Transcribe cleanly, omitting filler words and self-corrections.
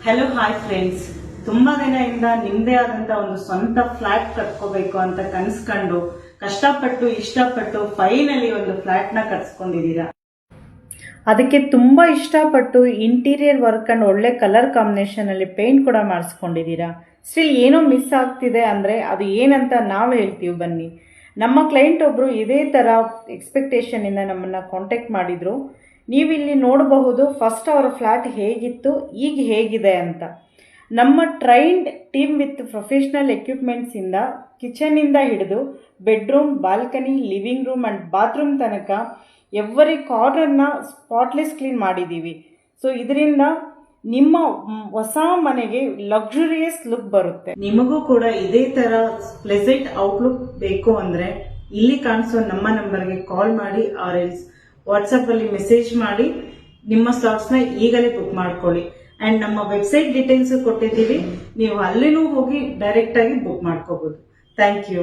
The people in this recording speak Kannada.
ಹಲೋ ಹಾಯ್ ಫ್ರೆಂಡ್ಸ್, ತುಂಬಾ ದಿನದಿಂದ ನಿಮ್ದೇ ಆದಂತ ಒಂದು ಸ್ವಂತ ಫ್ಲಾಟ್ ಕಟ್ಕೋಬೇಕು ಅಂತ ಕನ್ಸ್ಕೊಂಡು ಕಷ್ಟಪಟ್ಟು ಇಷ್ಟಪಟ್ಟು ಫೈನಲಿ ಒಂದು ಫ್ಲಾಟ್ ನ ಕಟ್ಸ್ಕೊಂಡಿದ್ದೀರಾ. ಅದಕ್ಕೆ ತುಂಬಾ ಇಷ್ಟಪಟ್ಟು ಇಂಟೀರಿಯರ್ ವರ್ಕ್ ಅಂಡ್ ಒಳ್ಳೆ ಕಲರ್ ಕಾಂಬಿನೇಷನ್ ಅಲ್ಲಿ ಪೇಂಟ್ ಕೂಡ ಮಾಡಿಸ್ಕೊಂಡಿದ್ದೀರಾ. ಸ್ಟಿಲ್ ಏನೋ ಮಿಸ್ ಆಗ್ತಿದೆ ಅಂದ್ರೆ ಅದು ಏನಂತ ನಾವು ಹೇಳ್ತೀವಿ ಬನ್ನಿ. ನಮ್ಮ ಕ್ಲೈಂಟ್ ಒಬ್ರು ಇದೇ ತರ ಎಕ್ಸ್ಪೆಕ್ಟೇಷನ್ ಇಂದ ನಮ್ಮನ್ನ ಕಾಂಟ್ಯಾಕ್ಟ್ ಮಾಡಿದ್ರು. ನೀವಿಲ್ಲಿ ನೋಡಬಹುದು ಫಸ್ಟ್ ಅವರ ಫ್ಲಾಟ್ ಹೇಗಿತ್ತು, ಈಗ ಹೇಗಿದೆ ಅಂತ. ನಮ್ಮ trained team with professional equipments ಇಂದ ಕಿಚನ್ ಇಂದ ಹಿಡಿದು bedroom, balcony, living room and bathroom ತನಕ ಎವ್ರಿ ಕಾರ್ನರ್ನ ಸ್ಪಾಟ್ಲೆಸ್ ಕ್ಲೀನ್ ಮಾಡಿದ್ದೀವಿ. ಸೊ ಇದರಿಂದ ನಿಮ್ಮ ಹೊಸ ಮನೆಗೆ ಲಕ್ಸುರಿಯಸ್ ಲುಕ್ ಬರುತ್ತೆ. ನಿಮಗೂ ಕೂಡ ಇದೇ ತರ ಪ್ಲೆಸೆಂಟ್ ಔಟ್ಲುಕ್ ಬೇಕು ಅಂದ್ರೆ ಇಲ್ಲಿ ಕಾಣಿಸೋ ನಮ್ಮ ನಂಬರ್ಗೆ ಕಾಲ್ ಮಾಡಿ ಆರ್ ಎಲ್ಸ್ ವಾಟ್ಸಪ್ ಅಲ್ಲಿ ಮೆಸೇಜ್ ಮಾಡಿ ನಿಮ್ಮ ಸ್ಲಾಟ್ಸ್ ನ ಈಗಲೇ ಬುಕ್ ಮಾಡ್ಕೊಳ್ಳಿ. ಅಂಡ್ ನಮ್ಮ ವೆಬ್ಸೈಟ್ ಡೀಟೇಲ್ಸ್ ಕೊಟ್ಟಿದ್ದೀವಿ, ನೀವು ಅಲ್ಲಿನೂ ಹೋಗಿ ಡೈರೆಕ್ಟ್ ಆಗಿ ಬುಕ್ ಮಾಡ್ಕೋಬಹುದು. Thank you.